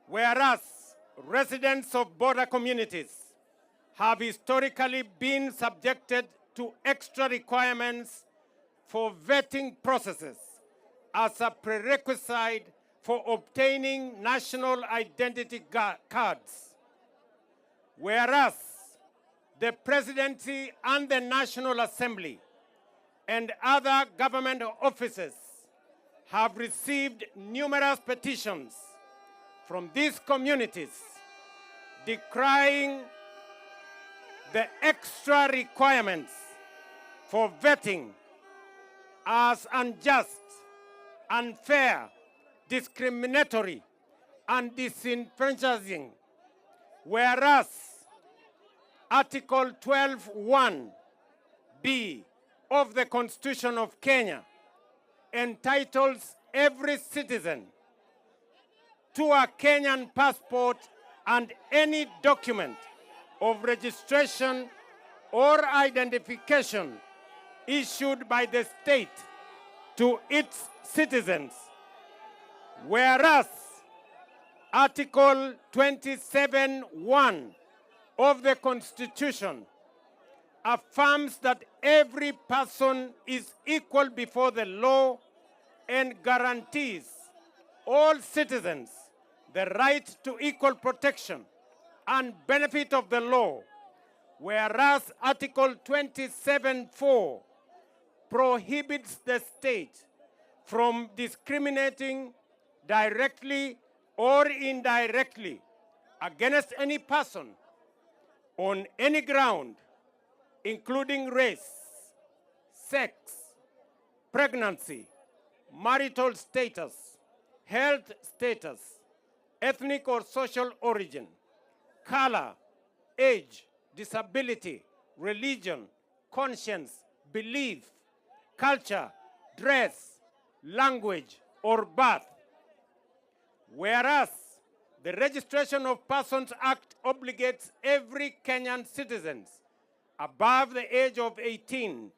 Whereas residents of border communities have historically been subjected to extra requirements for vetting processes as a prerequisite for obtaining national identity cards. Whereas the Presidency and the National Assembly and other government offices have received numerous petitions from these communities decrying the extra requirements for vetting as unjust, unfair, discriminatory, and disenfranchising. Whereas Article 12(1)(b) of the Constitution of Kenya entitles every citizen to a Kenyan passport and any document of registration or identification issued by the state to its citizens. Whereas Article 27(1) of the Constitution affirms that every person is equal before the law and guarantees all citizens the right to equal protection and benefit of the law, whereas Article 27(4) prohibits the state from discriminating directly or indirectly against any person on any ground, including race, sex, pregnancy, marital status, health status, ethnic or social origin, color, age, disability, religion, conscience, belief, culture, dress, language, or birth. Whereas the Registration of Persons Act obligates every Kenyan citizen above the age of 18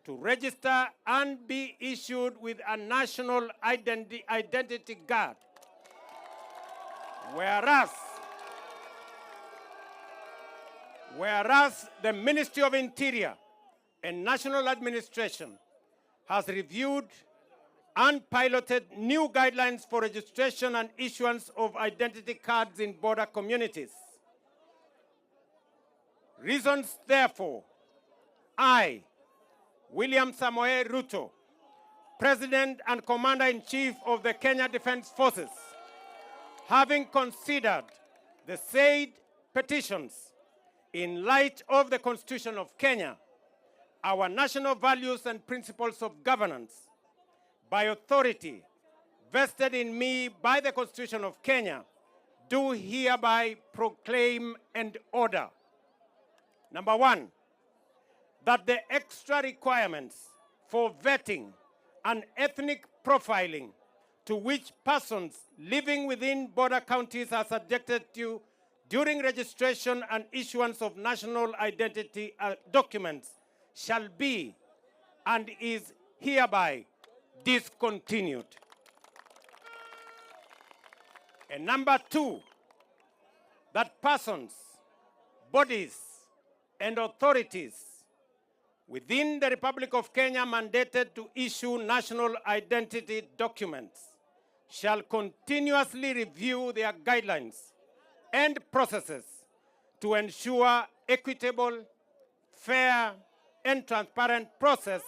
to register and be issued with a national identity card. Whereas the Ministry of Interior and National Administration has reviewed and piloted new guidelines for registration and issuance of identity cards in border communities. Reasons, therefore, I, William Samoei Ruto, President and Commander-in-Chief of the Kenya Defense Forces, having considered the said petitions in light of the Constitution of Kenya, our national values and principles of governance, by authority vested in me by the Constitution of Kenya, do hereby proclaim and order. Number one, that the extra requirements for vetting and ethnic profiling to which persons living within border counties are subjected to during registration and issuance of national identity documents shall be and is hereby discontinued. And number two, that persons, bodies, and authorities within the Republic of Kenya mandated to issue national identity documents shall continuously review their guidelines and processes to ensure equitable, fair, and transparent process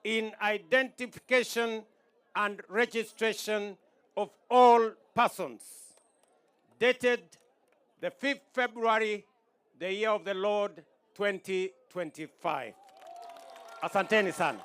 in identification and registration of all persons. Dated the 5th February, the year of the Lord, 2025. Asanteni sana.